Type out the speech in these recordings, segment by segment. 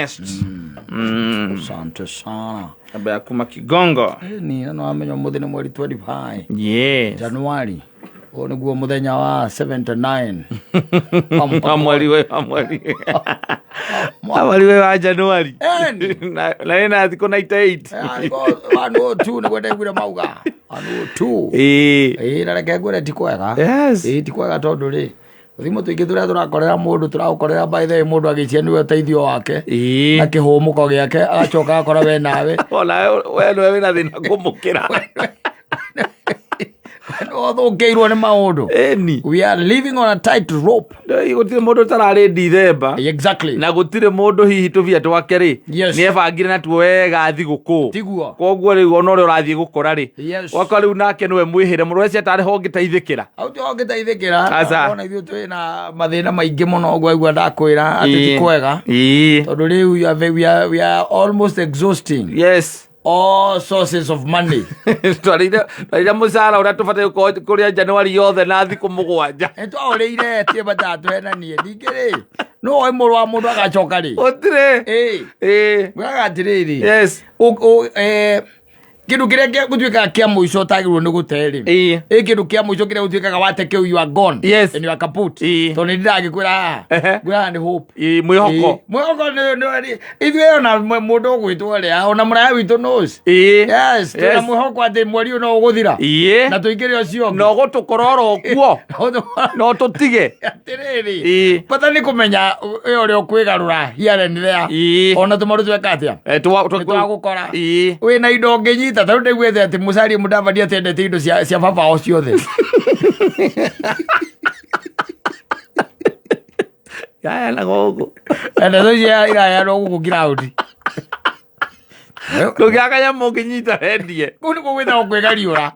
finest. Asante sana. Aba ya kuma Kigongo. Ni no amenyo muthenya mweri 25. Yes. Januari. O niguo muthenya wa 79. Amwali we. Amwali we wa Januari. Na ina athiko 98. Ano tu ni kwenda gwira mauga. Ano tu. Na reke gwira tikwega. Yes. Tikwega tondu ri. Thimo tuingi turia turakorera mundu turakorera by the mundu agicia niwe teithio wake. Na kihumuko giake agacoka akora we nawe. Ola we na thina kumukira. Othokeirwo ni maundu. We are living on a tight rope. Gutire mundu tarari December. Exactly. Na gutire mundu hihi tuvia twake ri. Ni ebangire na tuo wega thiguku. Tiguo. Koguo ri ono ri urathie gukora ri. Wako riu nake niwe mwihire mundu wese atari ho ngiteithikira. Auti ho ngiteithikira. Ona ithu twi na mathina maingi muno gwa ndakwira ati ti kwega. Tondu riu we are almost exhausting. Yes. All sources of money. Twarira musara uria tubate kuria Januari yothe na thiku mugwanja. Twauriire tie batatu henanie ningiri. No oi muru wa mundu agacoka ri. Otire. Gwagatiri. Yes. Kindu kiria gutwika kia muico utagirwo ni guteri. Kindu kia muico kiria gutwika wate kiu you are gone. Yes. And you are kaput. To ni ndagikwira gwira ni hope. Mwihoko ni ithuĩ ona mundu ugwitwo ria ona muraya witu knows. Yes. Tuna mwihoko ati mweri uno uguthira. Na tuingire ucio no gutukororo kuo no tutige atiriri pata ni kumenya uri ukwigarura here and there ona tumaru tweka atia twagukora we na indo nginyita taru ndegwethe ati Musalia Mudavadi atendete indo cia baba o ciothe ya na gogo ende zoja ira no guku ground tugiakanya munginyita rendie kuni gwetha ukwigariura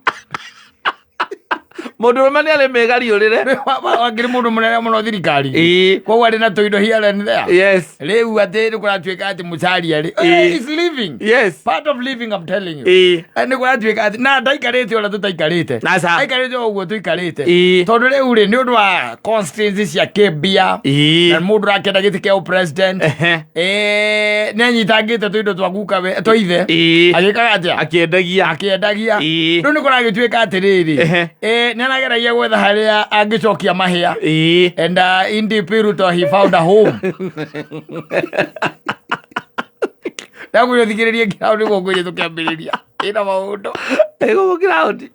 mundu mani ale megariurire wangiri mundu munene muno thirikari koguo ari na tuindo here and there. Yes. Riu ati nikuratuika ati Musalia ri is living. Yes. Part of living, I'm telling you. And nikuratuika ati na ndaikarite ona tutaikarite aikarite oguo tuikarite tondu riu ri ni undu wa constituency cia Kibia na mundu rakenda giti kia president ni anyitangite tuindo twaguka we twaithe agikaga atia akiendagia riu nikuragituika atiriri nanageragia gwetha haria angicokia mahia and Indi Piruto he found a home. Naguo thikiririe ground gogwire tukiambiriria ina maundu ego ground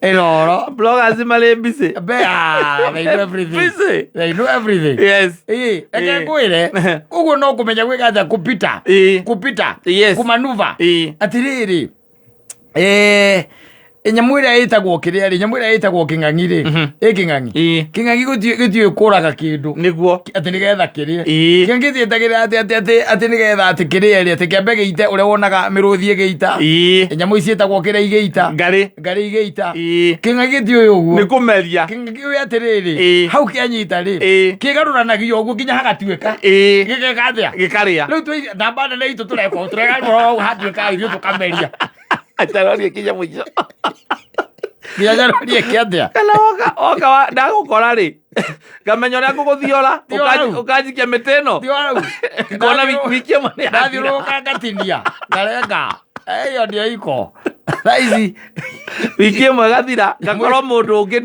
eroro bloggers male busy they know everything. They know everything. Yes. Eke kwire uguo no kumenya gwikaza kupita kumanuva atiriri nyamu iria itagwo kiria ri nyamu iria itagwo king'ang'i ri king'ang'i gutio kuraga kindu niguo ati nigetha kirie king'ang'i thietagira ati nigetha ati kiria ri ati kiambe giite uria wonaga miruthi giita nyamu ici itagwo kiria igeita ngari igeita king'ang'i ti uyu uguo nikumeria king'ang'i uyu atiriri hau kianyita ri kigaruranagia uguo nginya hagatuika gigekathia gikaria riu twi namba nene itu turega hatuika irio tukameria atarori kinya mwicho biajarori kiathia kana oka ndagukora ri ngamenyo ria nguguthiora ukajikia miteno ngona wikie mane ndathiuruka ngatinia ngarenga eyo ndio iko raizi wikie mwagathira ngakorwo mundu ungi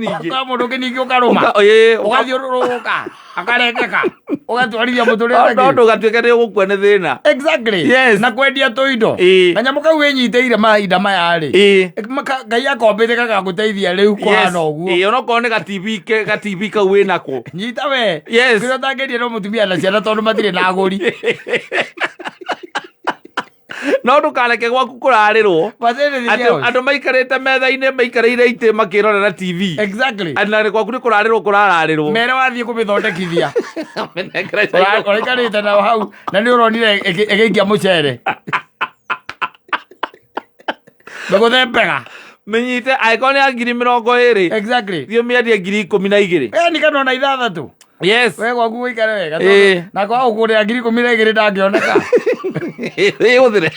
ningi ukaruma ugathiuruka akarengeka ugatwarithia muturire no ndugatuike ni ugukua ni thina. Exactly. Na kwendia tuindo na nyamu kau winyiteire mahinda maya ri ngai akombete gagaguteithia riu kwana uguo ona ko ni ga TV kau winako nyita we kiro tangerie no mutumia na ciana tondu matire na aguri no ndukareke gwaku kurarirwo andu maikarite metha-ini maikarire ite makirorera TV. Exactly. Ana gwaku ni kurarirwo kurararirwo mere wathie kumithondekithia orikarite na hau na ni uronire egeikia mucere beguthembega menyite aikoni ya 2020. Exactly. Thio miendie 12,000 ni kanona 6. Yes. We gwaku wikare wega na kwa ukure 12,000 ndangioneka Uthire.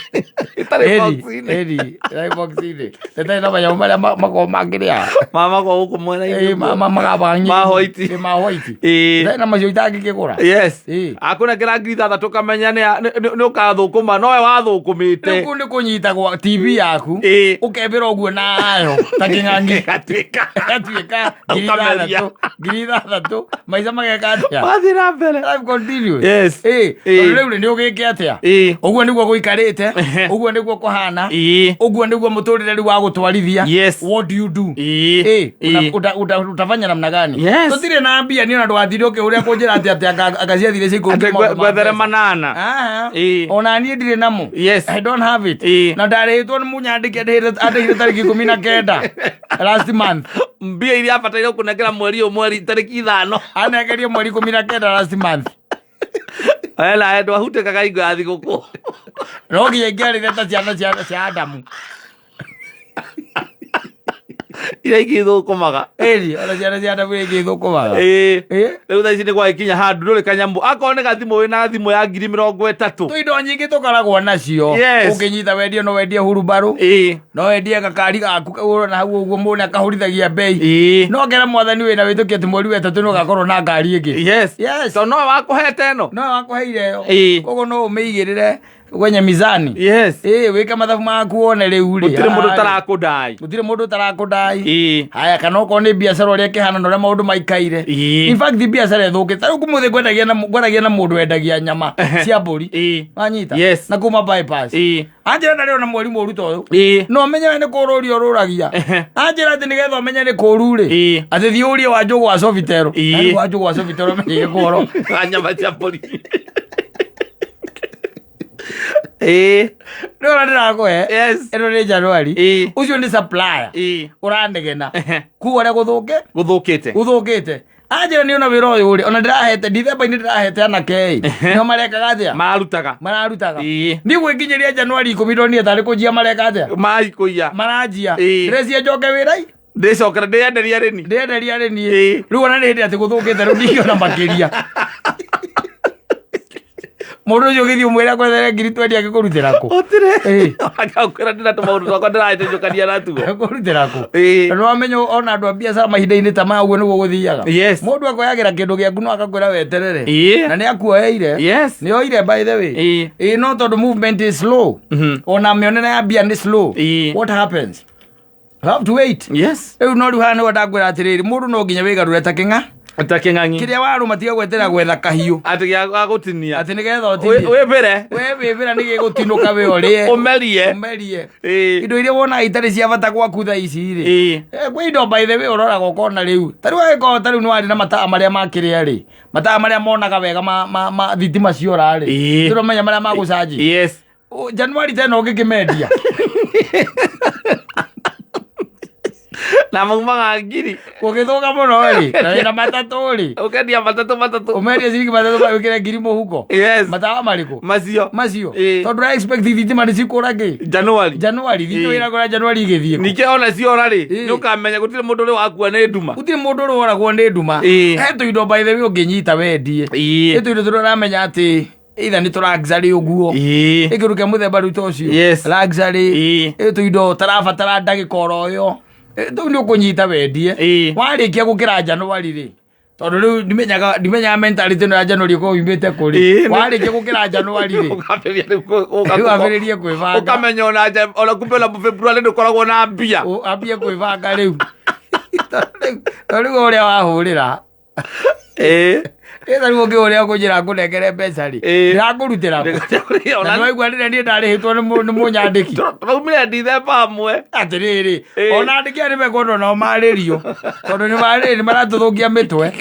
Itari box-ini. Itari box-ini. Tete na mayo maria mako makiria. Mama ko huko mwena hivi. Mama magabanyi. Mahoiti. Mahoiti. Tete na macio itangikigura. Yes. Akuna kira ngiri thathatũ kamenya nĩ ũkathũkũma nowe wathũkũmĩte. Rĩu nĩ kũnyita gwa TV yaku. Ũkembĩra ũguo nayo. Ta kĩng'ang'i. Gatuĩka ngiri ithathatũ. Maica mageka atĩa? Wathiĩ na mbere. Life continues. Yes. Rĩu nĩ ũgĩke atĩa? Ũguo nĩguo gũikarĩte. Ũguo nĩguo kũhana. Ũguo nĩguo mũtũrĩre rĩu wa gũtwarithia. Yes. What do you do? Utafanya namna gani? Tũtirĩ na mbia nĩ ona ndwathire ũkĩũrĩa kũnjĩra atĩ akaciathire ciikũ gwethere manana. Ona niĩ ndirĩ namo. I don't have it. Na ndarĩhĩtwo nĩ mũnyandĩki andĩhire tarĩki 19 last month. Mbia iria abataire kũnengera mweri tarĩki 5. Anengerie mweri 19 last month. Ela ndo ahutekaga ingo thigũkũ. No nginya ingĩarĩire ta ciana cia Adamu. Ira igĩthũkũmaga. Ona ciana cia Adamu igĩthũkũmaga. Rĩu thaa ici nĩ gwagĩkinya handũ ndũrĩ kanyamũ. Akorwo nĩ gathimũ wĩna thimũ ya 30,000. Tũ indo nyingĩ tũkoragwo nacio. Ũkĩnyita wendie no wendie hurubaru. No wendie gakari gaku kaũrwo na hau ũguo mũndũ akahũrithagia bei. No ngera mwathani wĩna wĩtũkia atĩ mweri wetatũ nĩ ũgakorwo na ngari ĩngĩ. Yes. So no wakũhete ĩno. No wakũheire yo. Koguo no ũmĩigĩrĩre kwenye mizani. Yes. Wĩka mathabu maku wone rĩu rĩ. Gũtirĩ mũndũ tarakũndai. Gũtirĩ mũndũ tarakũndai. Haya kana okorwo nĩ biacara ũrĩa kĩhana na ũrĩa maũndũ maikaire. In fact biacara ĩthũkĩte. Rĩu kũmũthĩ ngwaragia na mũndũ wendagia nyama cia mbũri. Wanyita. Na kuma bypass. Anjĩra ndarĩ ona mweri mũru ta ũyũ. No menye we nĩ kũrũria ũrũragia. Anjĩra atĩ nĩgetha ũmenye nĩ kũru rĩ. Atĩ thiĩ ũrie Wanjũgũ wa Sovitel. Wanjũgũ wa Sovitel ũmenye gĩkoro. Nyama cia mbũri. Nĩũra ndĩrakũhe. Ĩno nĩ Januari. Ũcio nĩ supplier. Ũranegena. Kuga ũrĩa gũthũkĩte. Anjĩra nĩ ona wĩra ũyũ rĩ. Ona ndĩrahete December-inĩ ndĩrahete anake. Nĩo marekaga atĩa? Mararutaga. Niĩ gwĩkinyĩria Januari 10 tarĩ kũnjia mareka atĩa? Maranjia. Ndĩrecia njoke wĩra-i. Ndĩcokera ndĩenderia rĩni. Rĩu ona nĩ hĩndĩ atĩ gũthũkĩte rĩu ndingĩona makĩria. Mũndũ ũcio ũgĩthiĩ ũmwĩra gwethere 20 agĩkũrutĩra kũ? Gũtirĩ. Akakwĩra ndĩna tũmaũndũ twakwa ndĩrahĩte njũkania natuo. Agĩkũrutĩra kũ? Na nĩwamenya ona andũ a biacara mahinda-inĩ ta maya ũguo nĩguo gũthiaga. Mũndũ akoyagĩra kĩndũ gĩaku no akakwĩra weterere. Na nĩ akuoyeire. Nĩ oire by the way. No tondũ movement is slow. Ona mĩonere ya mbia nĩ slow. What happens? You have to wait. Rĩu no rĩu haha nĩguo ndakwĩra atĩrĩrĩ mũndũ no nginya wĩgarũre ta kĩng'a. Kĩng'ang'i. Kĩrĩa warũma tiga gwetera gwetha kahiũ. Atĩ gĩagũtinia. Atĩ nĩgetha ũtinie. Wĩbĩra nĩ gĩgũtinũka wĩ ũrĩe. Ũmerie. Indo iria wonaga itarĩ cia bata gwaku thaa ici rĩ. Kwĩ indo by the way ũroraga ũkona rĩu. Ta rĩu agĩkorwo ta rĩu nĩ warĩ na matawa marĩa makĩrĩa rĩ. Matawa marĩa monaga wega ma thitima ciora rĩ. Tũramenya marĩa ma gũcanji. Januari tena ũngĩkĩmendia. Na maumaga ngiri. Gũgĩthũka mũno rĩ. Na matatũ rĩ. Ũkendia matatũ. Ũmendia ciringi matatũ wĩkĩre ngiri mũhuko. Matawa marĩkũ? Macio. Tondũ ra expect thitima nĩ cikũra kĩ? Januari. Thitima ĩragũra Januari igĩthiĩ. Ningĩ ona ciora rĩ. Nĩ ũkamenya gũtirĩ mũndũ ũrĩ wakua nĩ nduma. Gũtirĩ mũndũ ũrĩ woragwo nĩ nduma. He tũindo by the way ũngĩnyita wendie. He tũindo tũramenya atĩ either nĩ tũraxarĩ ũguo. Ĩkĩrũ kĩa mũthemba rĩu ta ũcio. Laxarĩ. Tũindo tarabatara ndagĩka oro yo. Tũu nĩ ũkũnyita wendie. Warĩkia gũkĩra Januari rĩ. Tondũ rĩu ndimenyaga mentality ĩno ya Januari ũkorwo yumĩte kũrĩ. Warĩkia gũkĩra Januari rĩ. Ũkambĩrĩrie kwĩbanga. Ũkamenya ona kumbe ona February ndũkoragwo na mbia. Ambie kwĩbanga rĩu. Rĩu ũrĩa wahũrĩra. Rĩu ũngĩ ũrĩa ũkũnjĩra ngũnengere mbeca rĩ. Ndĩrakũrutĩra kũ. Na nĩwaigua rĩrĩa niĩ ndarĩhĩtwo nĩ mũnyandĩki. Tũraumire December hamwe. Atĩrĩrĩ. Ona andĩki aya nĩmekwenda nao marĩrio. Tondũ nĩ maratũthũkia mĩtwe.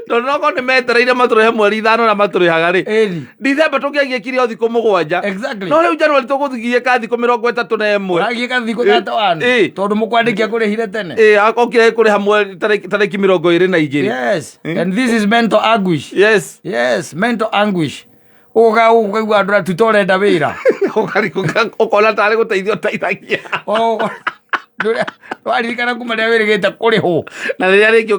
Tondũ nokorwo nĩ metereire matũrĩhe mweri 5 na matũrĩhaga rĩ. December tũngĩagĩkire o thikũ 7. No rĩu Januari tũgũthigiĩka thikũ 31. Ũragĩka thikũ 31. Tondũ mũkwandĩki akũrĩhire tene. Okire kũrĩha tarĩki 22. And this is mental anguish. Mental anguish. Ũkaigua andũ tutũrenda wĩra. Ũkona tarĩ gũteithio teithagia. waririkana kuma rĩrĩa wĩrĩgĩte kũrĩhwo na rĩrĩa rĩngĩ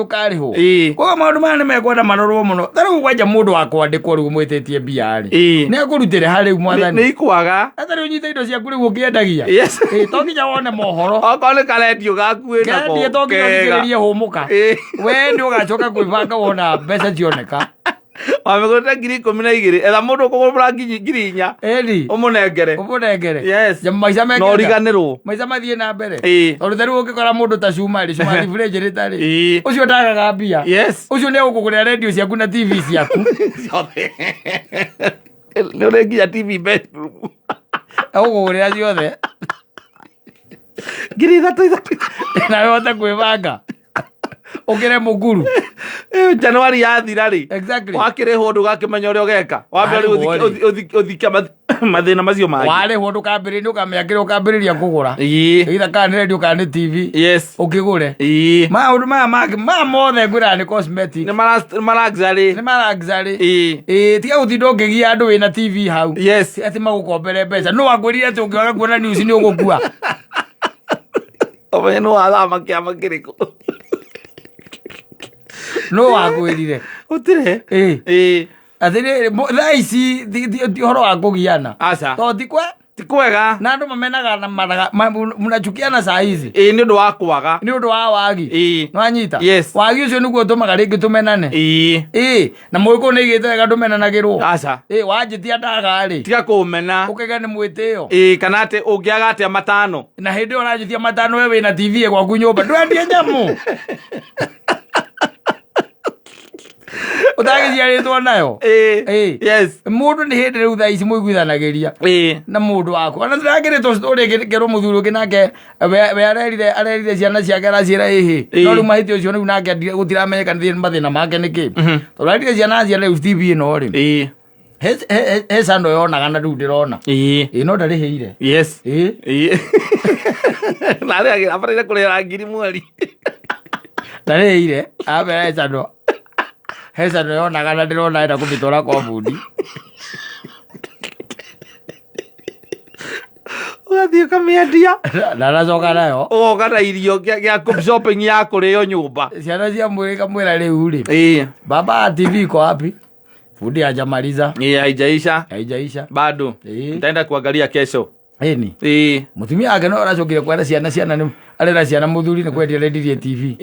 ũkarĩhwo koguo maũndũ maya nĩ mekwenda marorwo mũno. Ta rĩu kwanja mũndũ wa kwandĩkwo rĩu mwĩtĩtie mbia-rĩ nĩ akũrutĩre harĩ mwathani nĩ ikwaga ata rĩu nyita indo ciaku rĩu ũkĩendagia to nginya wone mohoro okorwo nĩ karendio gaku kendie to nginya ũthikĩrĩrie hũmũka we nĩ ũgacoka kwĩbanga wona mbeca cioneka wamegũrĩte 12,000 etha mũndũ ũkũgũra 4,000 ũmũnengere maica na ũriganĩrwo maica mathiĩ na mbere tondũ ta rĩu ũngĩkora mũndũ ta cumari fridge rĩtarĩ ũcio ndagaga mbia ũcio nĩ egũkũgũrĩra redio ciaku na TV ciaku nĩ ũrĩ nginya TV bedroom egũkũgũrĩra ciothe 3,000 na wehote kwĩbanga ũkĩre mũguru Januari yathira-rĩ wakĩrĩhwo ndũgakĩmenya ũrĩa ũgeka wambe ũthike mathĩna macio mangĩ warĩhwo ndũkambĩrĩria ũkamenya kĩrĩa ũkambĩrĩria kũgũra either kana nĩ redio kana nĩ TV ũkĩgũre maũndũ maya mangĩ maya mothe ngwĩraga nĩ cosmetic nĩ maraxarĩ tiga gũtinda ũngĩgia andũ wĩna TV hau atĩ magũkombere mbeca nũ wakwĩrire atĩ ũngĩaga kuona news nĩ ũgũkua ũmenye nũ wathama kĩama kĩrĩkũ no wakwĩrire ũtirĩ atĩ thaa ici ti ũhoro wa kũgiana tondũ ti kwega na andũ mamenaga na mnachukiana saa hizi nĩ ũndũ wa kwaga nĩ ũndũ wa wagi nĩwanyita wagi ũcio nĩguo ũtũmaga rĩngĩ tũmenane na mũĩkũyũ nĩ igĩte wega ndũmenanagĩrwo wanjĩtia ndaga-rĩ tiga kũmena ũkaiga nĩ mwĩtĩo kana atĩ ũngĩaga atĩa matano na hĩndĩ ĩyo ũranjĩtia matano we wĩna TV gwaku nyũmba ndwendie nyamũ ũtagĩciarĩtwo nayo mũndũ nĩ hĩndĩ rĩu thaa ici mũiguithanagĩria na mũndũ waku ona ndĩrakĩrĩtwo story ĩkĩrwo mũthuri ũngĩ nake we arerire ciana ciake araciĩra ĩhĩ no rĩu mahĩtia ũcio rĩu nake gũtiramenyeka nĩ mathĩna make nĩkĩ tondũ arerire ciana ciana rĩu TV ĩno-rĩ he cano yonaga na rĩu ndĩrona no ndarĩhĩire narĩ abarĩire kũrĩhĩra 1,000 mweri ndarĩhĩire abera cano hesa no yonaga na ndĩrona enda kũmĩtwara kwa bundi ũgathiĩ ũkamĩendia na aracoka nayo ũgoka na irio gĩa shopping ya kũrĩo nyũmba ciana cia mwĩrĩ kamwĩra rĩu-rĩ baba TV iko wapi fundi hajamaliza haijaisha bado nitaenda kuangalia kesho mutumia wake no aracokire kwenda ciana arera ciana muthuri nĩ kwendia rendirie TV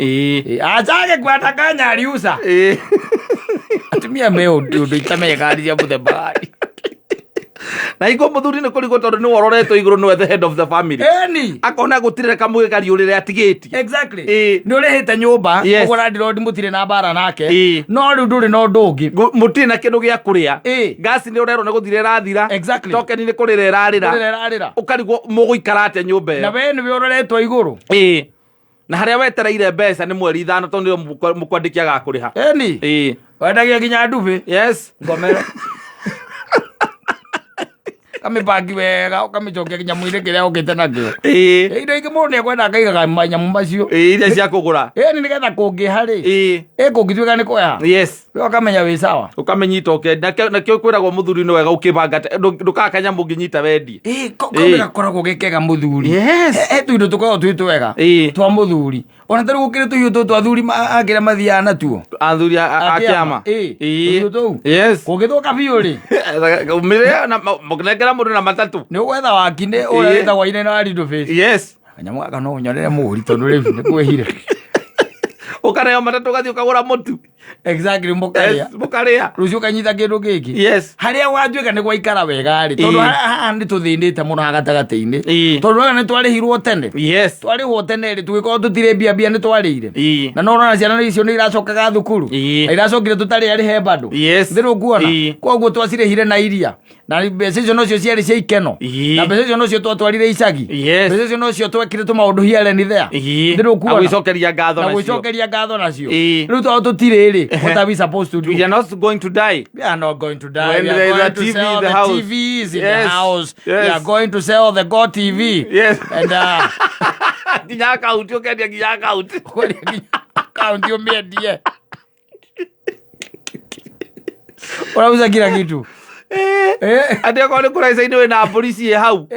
acage kwenda kanya ariusa atumia me ũndũ itamenyekanagia mũthemba na iko muthuri nĩ kũrigwo tondũ nĩ wororetwo igũrũ nĩwe the head of the family akona gũtirĩ kamũgĩ kariũrĩre atigĩtie nĩ ũrĩhĩte nyũmba ũgũra ndirodi mũtirĩ na mbara nake no rĩu ndũrĩ na ũndũ ũngĩ mũtirĩ na kĩndũ gĩa kũrĩa ngasi nĩ ũrerwo nĩ gũthira ĩrathira tokeni nĩ kũrĩra ĩrarĩra ũkarigwo mũgũikara atĩa nyũmba ĩyo na we nĩwe ũroretwo igũrũ na harĩa wetereire mbeca nĩ mweri 5 tondũ nĩyo mũkwandĩki agakũrĩha wendagia nginya ndubi ngomero kamĩbangi wega ũkamĩcokia kĩnyamũ-inĩ kĩrĩa ũkĩte nakĩo indo ingĩ mũndũ nĩekwenda akaigaga manyamũ macio iria cia kũgũra nĩgetha kũngĩha-rĩ kũngĩtuĩka nĩ kwega we ũkamenya wĩ sawa ũkamĩnyita nakĩo kwĩragwo mũthuri nĩ wega ũkĩbanga ndũkaga kanyamũ ũngĩnyita wendie kamwe gakoragwo gĩkega mũthuri he tũindo tũkoragwo twĩ twega twa mũthuri ona tarĩu gũkĩrĩ tũhiũ tũu twa athuri akĩrĩa mathiaga natuo athuri a kĩama tũhiũ tũu kũngĩthũka biũ-rĩ mũnengera mũndũ na matatũ nĩ ũgwetha wakinĩ ũrĩa wĩtagwo Ine wa Lido Face kanyamũ gaka no ũnyonere mũgũri tondũ rĩu nĩ kwĩhire ũkareo matatũ ũgathiĩ ũkagũra mũtu mũkarĩa rũciũ ũkanyita kĩndũ gĩkĩ harĩa wanjuĩka nĩ gwaikara wega-rĩ tondũ haha nĩ tũthĩnĩte mũno hagatagatĩ-inĩ tondũ wega nĩ twarĩhirwo tene twarĩhwo tene-rĩ tũgĩkorwo tũtirĩ mbia nĩ twarĩire na no ũrona ciana icio nĩ iracokaga thukuru na iracokire tũtarĩ arĩhe bado thĩrĩ ũkuona koguo twacirĩhire na iria na mbeca icio nocio ciarĩ cia ikeno na mbeca icio nocio twatwarire icagi mbeca icio nocio twekire tũmaũndũ hiareni thea thĩrĩ ũkuona na gwĩcokeria ngatho nacio rĩu tondũ tũtirĩ-rĩ what are we supposed to do? We are not going to die. We are not going to die. When we are going to sell the TVs in the house. We are going to sell the God TV. And ginya account ukendia ginya account. Account umiendie. Unauza kila kitu. Ati okorwo nĩ kũraica-inĩ wĩna mbũri ciĩ hau.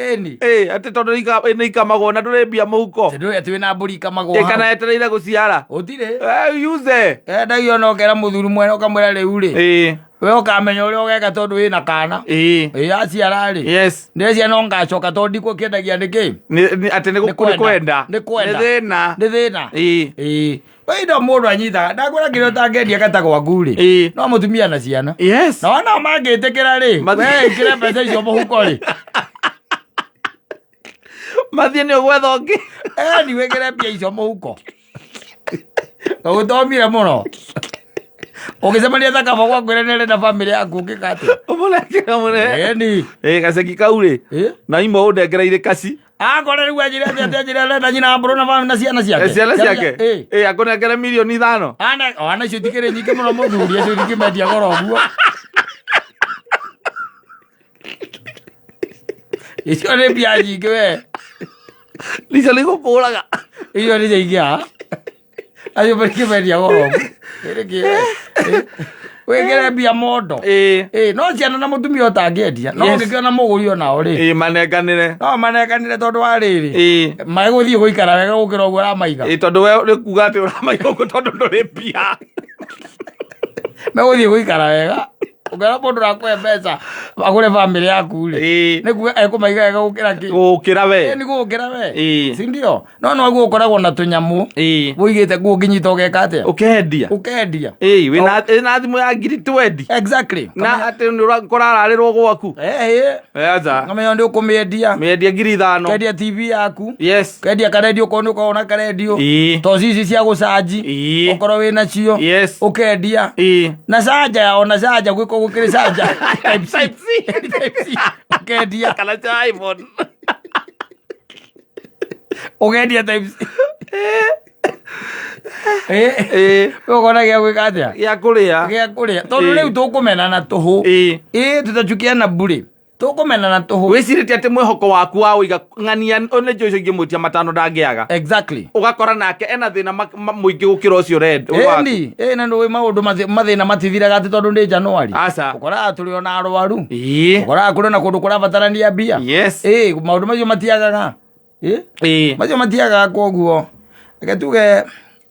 Ati tondũ nĩ ikamagwo na ndũrĩmbia mũhuko. Ati wĩna mbũri ikamagwo hau. Kana etereire gũciara. Ũtirĩ. Use. Endagio no kera mũthuri mwene ũkamwĩra rĩu rĩ. We ũkamenya ũrĩa ũgeka tondũ wĩna kana. Aciara rĩ. Yes. Ndĩrecia no ngacoka tondũ ndikwo kĩendagia nĩkĩ. Atĩ nĩ kwenda. Nĩ kwenda. Nĩ thĩna. Indo mũndũ anyitaga ndakwĩra kĩrĩa ũtangĩendia kata gwaku rĩ, no mũtumia na ciana. Yes. Na wana mangĩtĩkĩra rĩ, we ĩkĩre mbeca icio mũhuko rĩ. Mathiĩ nĩ ũgwetha ũngĩ. Ni wĩkĩre mbia icio mũhuko. Ũgũtomire mũno. Ũgĩcemania ta kaba gwakwĩra nĩ ũrenda bamĩrĩ yaku ũngĩka atĩa. Ũmũnengera mũne. Gaceki kau rĩ. Na imwe ũndengereire kaci. Akore rĩu anjĩre atĩa na nyina mbũrũ na ciana ciake. Ciana ciake. Akũnengere mirioni 5. Ana icio tikĩrĩ nyingĩ mũno mũthuri acio ndingĩmendia goro ũguo. Icio nĩ mbia nyingĩ we. Icio nĩ gũkũraga. Icio nĩ nyingĩ acio ndingĩmendia goro ũguo. Wĩkĩre mbia mondo. No ciana na mũtumia ũtangĩendia. No ũngĩkĩona mũgũri onao rĩ. Manenganĩre. No manenganĩre tondũ wa rĩrĩ. Magũthiĩ gũikara wega gũkĩra ũguo ũramaiga. Tondũ we nĩ kuga atĩ ũramaiga ũguo tondũ ndũrĩ mbia. Megũthiĩ gũikara wega. Ũngĩona mũndũ ũrakũhe mbeca agũre bamĩrĩ yaku rĩ. Nĩ kuga ekũmaiga wega gũkĩra kĩ. Gũkĩra we. Nĩ gũkĩra we. Si ndio? No noguo ũkoragwo na tũnyamũ. Wũigĩte guo ũngĩnyita ũgeka atĩa? Ũkendia. Wĩna thimũ ya ngiri 20. Exactly. Na atĩ nĩ ũrararĩrwo gwaku. Aja. Ngamenya nĩ ũkũmĩendia. Mĩendia ngiri 5. Kendia TV yaku. Yes. Kendia karendio ũkorwo nĩ ũkoragwo na karendio. Toci ici cia gũcanji. Ũkorwo wĩna cio. Yes. Ũkendia. Na canja ona canja gwĩko gũkĩrĩ canja. Type C. Ũkendia. Kana cha iPhone. Ũkendia Type C. Ũkona gĩa gwĩka atĩa? Gĩa kũrĩa. Tondũ rĩu tũkũmenana tũhũ. Tũtachukiana bure. Tũkũmenana tũhũ. Wĩcirĩtie atĩ mwĩhoko waku wa ũiga ng'ania nĩ njũĩ icio ingĩmũtia matano ndangĩaga. Exactly. Ũgakora nake ena thĩna mũingĩ gũkĩra ũcio ũrenda. Na ndũĩ maũndũ mathĩna matithiraga atĩ tondũ nĩ Januari. Ũkoraga tũrĩ ona arwaru. Ũkoraga kũrĩ na kũndũ kũrabatarania mbia. Maũndũ macio matiagaga. Macio matiagaga koguo. Reke tuge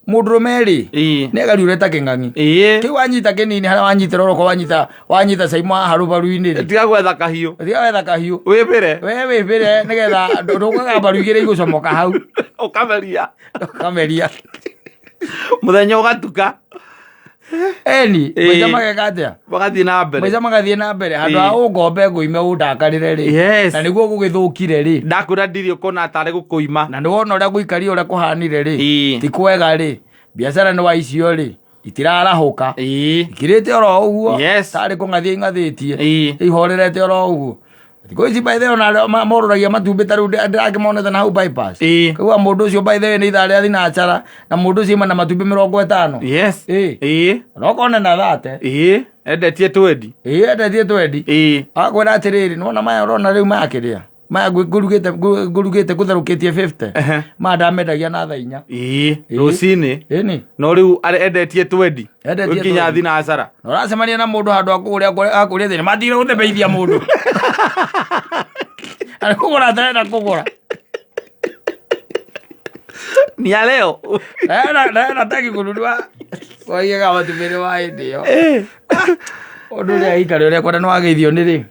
mũndũrũme rĩ nĩ agariũre ta kĩng'ang'i. Kĩu wanyita kĩnini harĩa wanyitĩra ũroko wanyita caimu haha rũbaru-inĩ rĩ. Tiga gwetha kahiũ. Wĩbĩre nĩgetha ndũkaga mbaru igĩrĩ igũcomoka hau. Ũkameria. Mũthenya ũgatuka. Maica mageka atĩa? Maica magathiĩ na mbere. Handũ ha ũngombe ngũime ũndakarĩre rĩ. Na nĩguo gũgĩthũkire rĩ. Ndakwĩra ndirĩ ũkona atarĩ gũkũima. Na nĩwona ũrĩa gũikaria ũrĩa kũhanire rĩ. Ti kwega rĩ. Biacara nĩ wa icio rĩ. Itirarahũka. Ikirĩte oro ũguo. Tarĩ kũng'athia ing'athĩtie. Ihorerete oro ũguo. Thikũ ici by the way ona morũragia matumbĩ ta rĩu ndĩrakĩmonete na hau bypass. Koguo mũndũ ũcio by the way nĩ ithaa rĩa thinacara na mũndũ ũcio na matumbĩ 50. Nokone na thate. Endetie 20. Endetie 20. Akwĩra atĩrĩrĩ nĩwona maya ũrona rĩu makĩrĩa. Maya ngũrugĩte gũtherũkĩtie 50. Maya ndamendagia na thaa 4. Rũcinĩ. No rĩu endetie 20. Gũkinya thinacara. Ũracemania na mũndũ handũ akũrĩa thĩna matigire gũteithia mũndũ. Kũgũra atarenda kũgũra. Ni ya leo. Nataki kununua kwa hiyo kama tumelewa ndio. Ndio ya hii kale ile kwa nini wageithio nĩ rĩ?